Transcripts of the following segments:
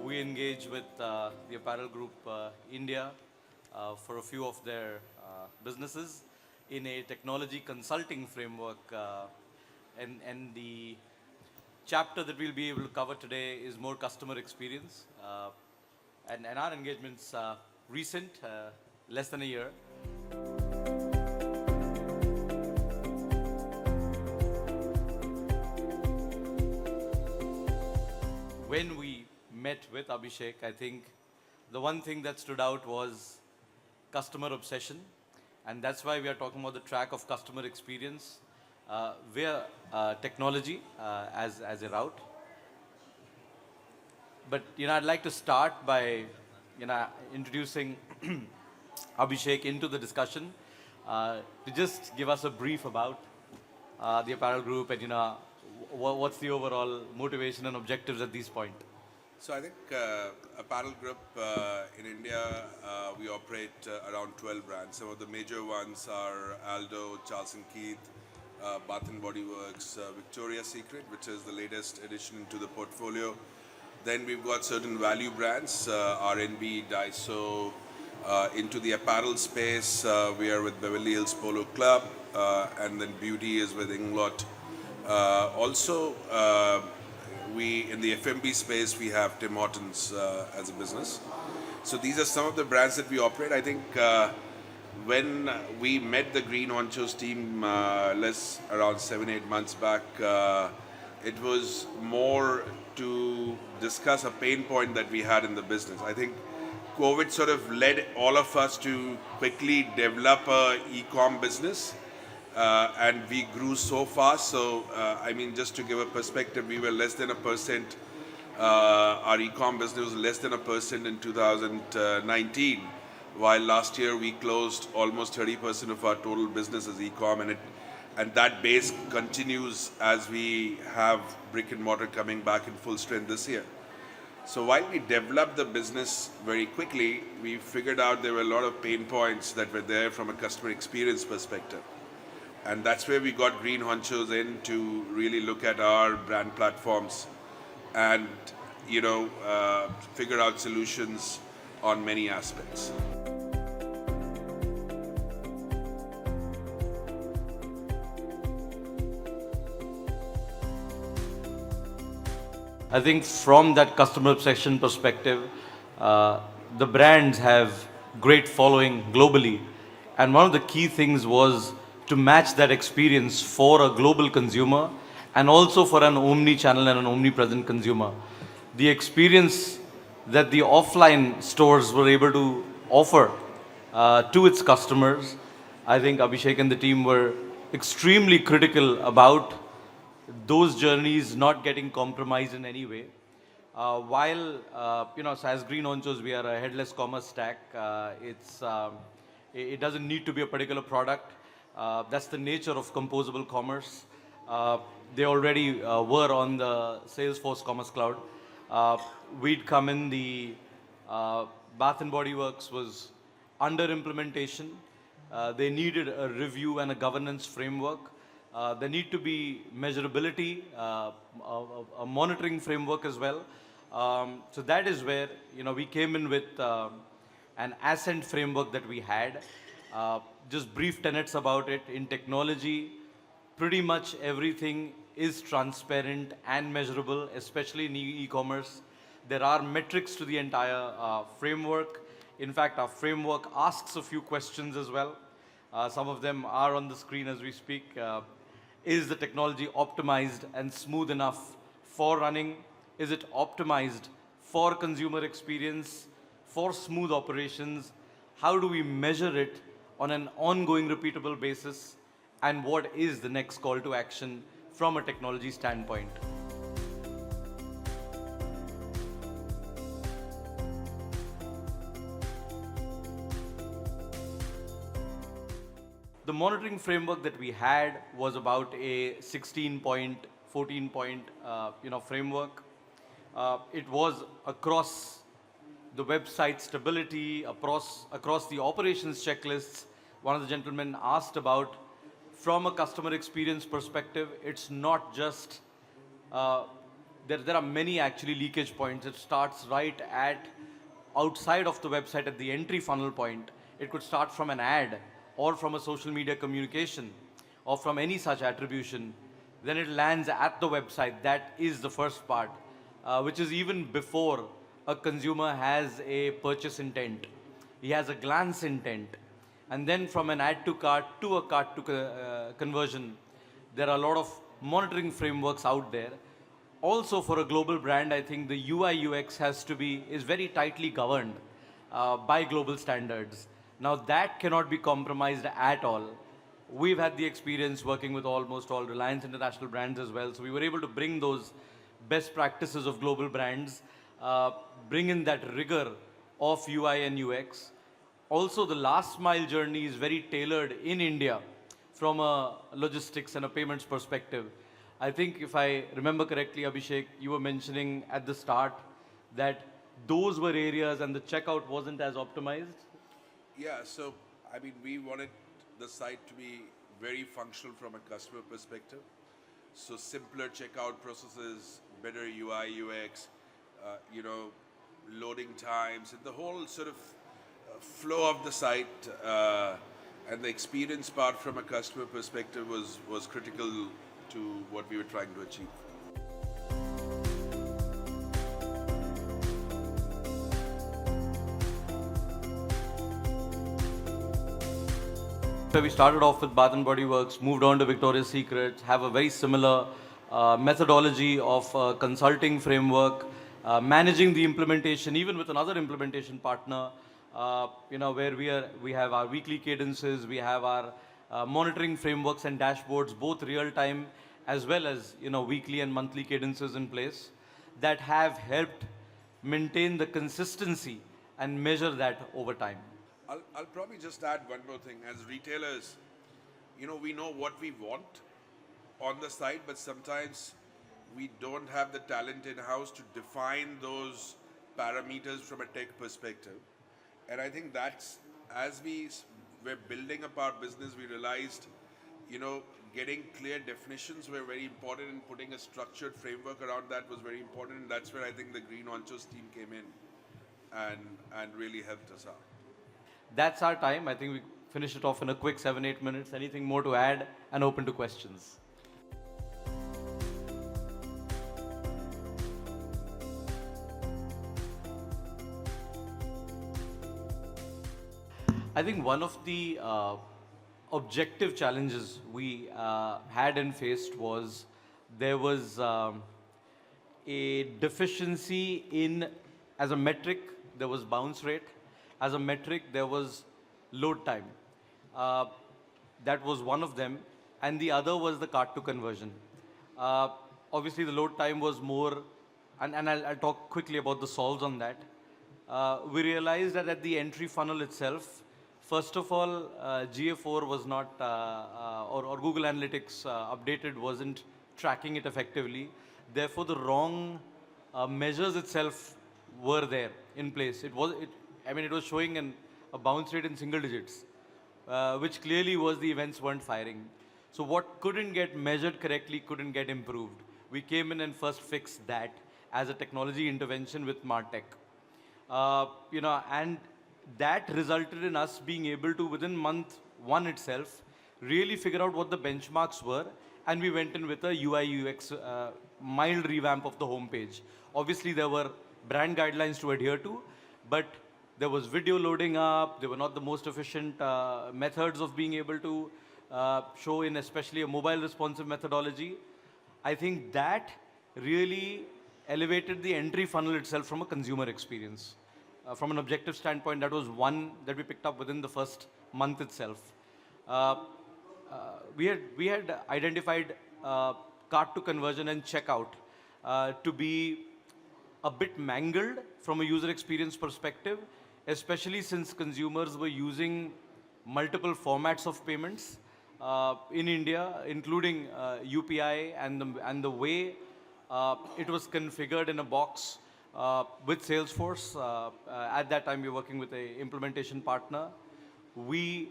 we engage with the Apparel Group India for a few of their businesses in a technology consulting framework. And the chapter that we'll be able to cover today is more customer experience. And our engagement's recent, less than a year. When we met with Abhishek, I think the one thing that stood out was customer obsession. And that's why we are talking about the track of customer experience via technology as a route. But, I'd like to start by, introducing Abhishek into the discussion to just give us a brief about the Apparel Group and, what's the overall motivation and objectives at this point. So I think Apparel Group in India, we operate around 12 brands. Some of the major ones are Aldo, Charles & Keith, Bath & Body Works, Victoria's Secret, which is the latest addition to the portfolio. Then we've got certain value brands, R&B, Daiso. Into the apparel space, we are with Beverly Hills Polo Club, and then beauty is with Ingot. Also, we in the F&B space, we have Tim Hortons as a business. So these are some of the brands that we operate. I think when we met the GreenHonchos team around 7-8 months back, it was more to discuss a pain point that we had in the business. I think COVID sort of led all of us to quickly develop a eComm business. And we grew so fast. So, just to give a perspective, we were less than 1%. Our eComm business was less than 1% in 2019, while last year we closed almost 30% of our total business as eComm, and that base continues as we have brick and mortar coming back in full strength this year. So while we developed the business very quickly, we figured out there were a lot of pain points that were there from a customer experience perspective. And that's where we got GreenHonchos in to really look at our brand platforms and, figure out solutions on many aspects. I think from that customer obsession perspective, the brands have great following globally. And one of the key things was to match that experience for a global consumer and also for an omni-channel and an omnipresent consumer. The experience that the offline stores were able to offer to its customers, I think Abhishek and the team were extremely critical about those journeys not getting compromised in any way. So as GreenHonchos, we are a headless commerce stack. It doesn't need to be a particular product. That's the nature of composable commerce. They already were on the Salesforce Commerce Cloud. We'd come in, the Bath & Body Works was under implementation. They needed a review and a governance framework. There need to be measurability, a monitoring framework as well. So that is where we came in with an Ascent framework that we had. Just brief tenets about it. In technology, pretty much everything is transparent and measurable, especially in e-commerce. There are metrics to the entire framework. In fact, our framework asks a few questions as well. Some of them are on the screen as we speak. Is the technology optimized and smooth enough for running? Is it optimized for consumer experience, for smooth operations? How do we measure it on an ongoing repeatable basis? And what is the next call to action from a technology standpoint? The monitoring framework that we had was about a 16-point, 14-point, framework. It was across the website stability, across the operations checklists. One of the gentlemen asked about, from a customer experience perspective, it's not just there are many actually leakage points. It starts right at outside of the website at the entry funnel point. It could start from an ad or from a social media communication or from any such attribution. Then it lands at the website. That is the first part, which is even before a consumer has a purchase intent. He has a glance intent. And then from an add to cart to a cart to conversion, there are a lot of monitoring frameworks out there. Also for a global brand, I think the UI UX is very tightly governed by global standards. Now that cannot be compromised at all. We've had the experience working with almost all Reliance International brands as well. So we were able to bring those best practices of global brands, bring in that rigor of UI and UX. Also, the last mile journey is very tailored in India from a logistics and a payments perspective. I think if I remember correctly, Abhishek, you were mentioning at the start that those were areas and the checkout wasn't as optimized. Yeah, so I mean, we wanted the site to be very functional from a customer perspective. So simpler checkout processes, better UI, UX, loading times, and the whole sort of flow of the site and the experience part from a customer perspective was critical to what we were trying to achieve. So we started off with Bath and Body Works, moved on to Victoria's Secret, have a very similar methodology of consulting framework, managing the implementation, even with another implementation partner, where we have our weekly cadences, we have our monitoring frameworks and dashboards, both real time as well as weekly and monthly cadences in place that have helped maintain the consistency and measure that over time. I'll probably just add one more thing. As retailers, we know what we want on the site, but sometimes we don't have the talent in-house to define those parameters from a tech perspective. And I think that's, as we were building up our business, we realized, getting clear definitions were very important, and putting a structured framework around that was very important. And that's where I think the GreenHonchos team came in and really helped us out. That's our time. I think we finished it off in a quick 7-8 minutes. Anything more to add and open to questions? I think one of the objective challenges we had and faced was there was a deficiency in, as a metric, there was bounce rate. As a metric, there was load time. That was one of them. And the other was the cart to conversion. Obviously, the load time was more, and I'll talk quickly about the solves on that. We realized that at the entry funnel itself, first of all, GA4 was not, or Google Analytics updated wasn't tracking it effectively. Therefore, the wrong measures itself were there in place. It was showing a bounce rate in single digits, which clearly was the events weren't firing. So what couldn't get measured correctly couldn't get improved. We came in and first fixed that as a technology intervention with MarTech. And that resulted in us being able to, within month one itself, really figure out what the benchmarks were. And we went in with a UI UX mild revamp of the homepage. Obviously, there were brand guidelines to adhere to, but there was video loading up. They were not the most efficient methods of being able to show in, especially a mobile responsive methodology. I think that really elevated the entry funnel itself from a consumer experience. From an objective standpoint, that was one that we picked up within the first month itself. We had identified cart to conversion and checkout to be a bit mangled from a user experience perspective, especially since consumers were using multiple formats of payments in India, including UPI and the way it was configured in a box with Salesforce. At that time, we were working with an implementation partner. We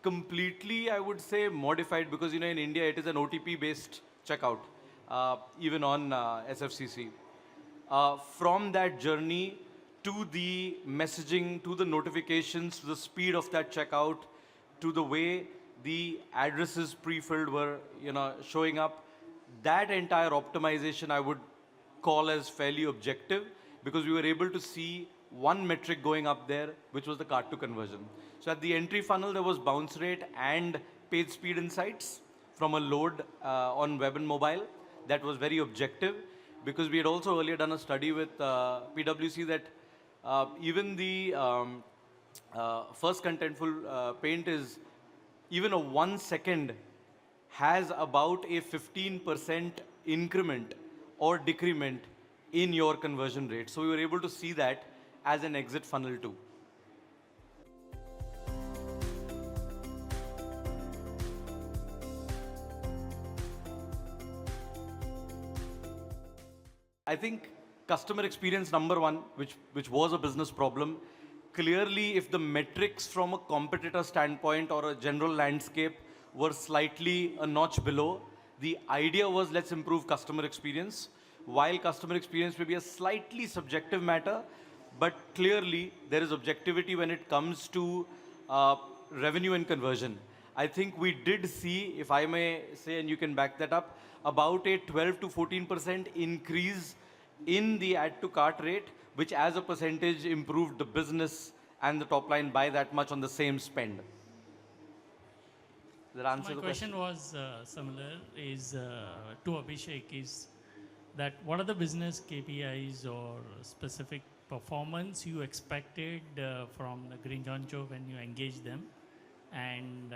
completely, I would say, modified, because in India it is an OTP-based checkout. even on SFCC. From that journey to the messaging, to the notifications, to the speed of that checkout, to the way the addresses pre-filled were, showing up, that entire optimization I would call as fairly objective because we were able to see one metric going up there, which was the cart to conversion. So at the entry funnel, there was bounce rate and page speed insights from a load on web and mobile. That was very objective because we had also earlier done a study with PwC that even the first contentful paint is even a 1 second has about a 15% increment or decrement in your conversion rate. So we were able to see that as an exit funnel too. I think customer experience number one, which was a business problem, clearly if the metrics from a competitor standpoint or a general landscape were slightly a notch below, the idea was let's improve customer experience. While customer experience may be a slightly subjective matter, but clearly there is objectivity when it comes to revenue and conversion. I think we did see, if I may say, and you can back that up, about a 12 to 14% increase in the add to cart rate, which as a percentage improved the business and the top line by that much on the same spend. Does that answer My the question was similar is to Abhishek is that what are the business KPIs or specific performance you expected from the GreenHonchos when you engaged them, and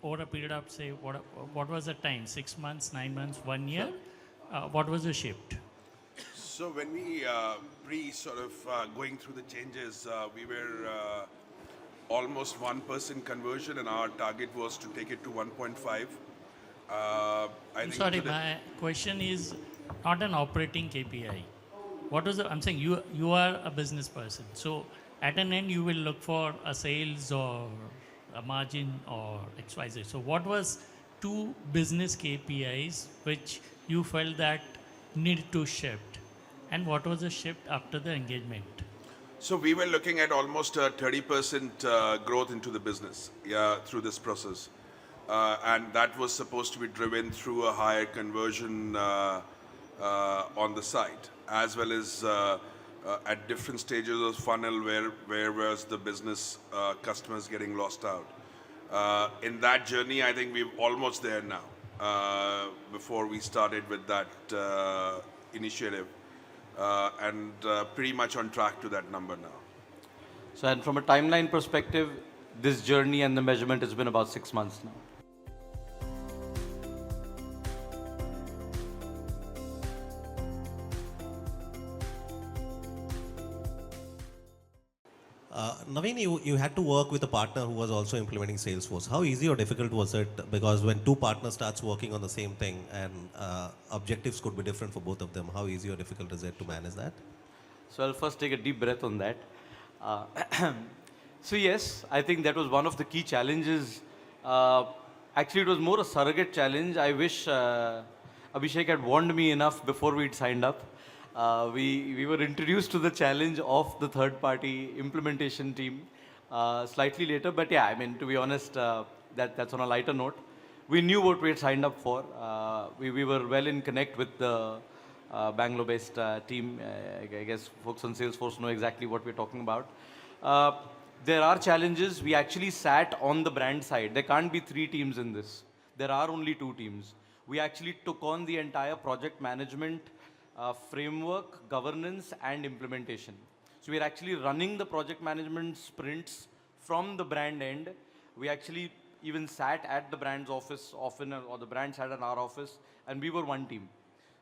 over a period of say what was the time, 6 months, 9 months, 1 year, what was the shift? So when we sort of going through the changes, we were almost 1% conversion, and our target was to take it to 1.5. I'm sorry, my question is not an operating KPI. What was the, I'm saying you are a business person. So at an end you will look for a sales or a margin or XYZ. So what was two business KPIs which you felt that needed to shift? And what was the shift after the engagement? So we were looking at almost a 30% growth into the business, through this process, and that was supposed to be driven through a higher conversion on the site, as well as at different stages of funnel where was the business customers getting lost out. In that journey, I think we're almost there now. Before we started with that initiative. And pretty much on track to that number now. So, and from a timeline perspective, this journey and the measurement has been about 6 months now. Navin, you had to work with a partner who was also implementing Salesforce. How easy or difficult was it? Because when two partners starts working on the same thing and objectives could be different for both of them, how easy or difficult is it to manage that? So I'll first take a deep breath on that. So yes, I think that was one of the key challenges. Actually, it was more a surrogate challenge. I wish Abhishek had warned me enough before we'd signed up. We were introduced to the challenge of the third-party implementation team slightly later. But yeah, I mean, to be honest, that's on a lighter note. We knew what we had signed up for. We were well in connect with the Bangalore-based team. I guess folks on Salesforce know exactly what we're talking about. There are challenges. We actually sat on the brand side. There can't be 3 teams in this. There are only 2 teams. We actually took on the entire project management framework, governance, and implementation. So we're actually running the project management sprints from the brand end. We actually even sat at the brand's office often, or the brand sat at our office, and we were one team.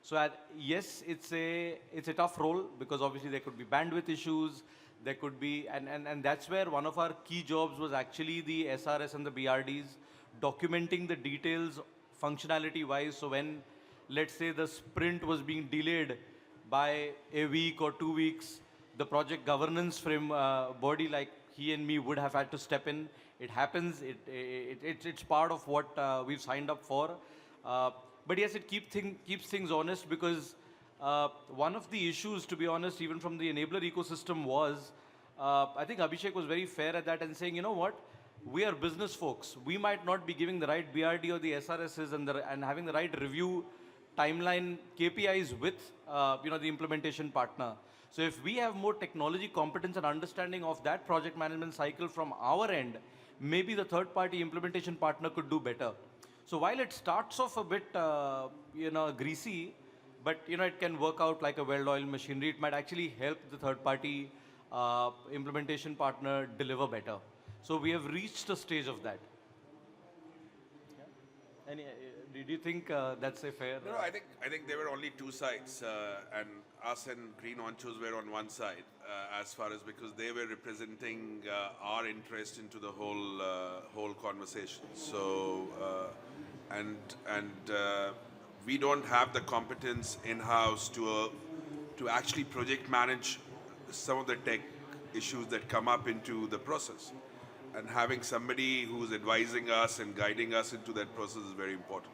So yes, it's a tough role because obviously there could be bandwidth issues. There could be, and that's where one of our key jobs was actually the SRS and the BRDs, documenting the details functionality-wise. So when, let's say, the sprint was being delayed by a week or 2 weeks, the project governance frame body like he and me would have had to step in. It happens. It's part of what we've signed up for. but yes, it keeps things honest because one of the issues, to be honest, even from the enabler ecosystem was, I think Abhishek was very fair at that and saying, you know what, we are business folks. We might not be giving the right BRD or the SRSs and having the right review timeline KPIs with the implementation partner. So if we have more technology competence and understanding of that project management cycle from our end, maybe the third party implementation partner could do better. So while it starts off a bit greasy, but it can work out like a well-oiled machinery. It might actually help the third party implementation partner deliver better. So we have reached a stage of that. Any, do you think that's a fair? No, I think there were only two sides, and us and GreenHonchos were on one side, as far as because they were representing our interest into the whole conversation. So, we don't have the competence in-house to actually project manage some of the tech issues that come up into the process. And having somebody who's advising us and guiding us into that process is very important.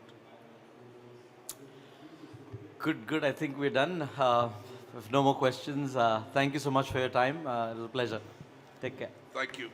Good. I think we're done. If no more questions, thank you so much for your time. It was a pleasure. Take care. Thank you.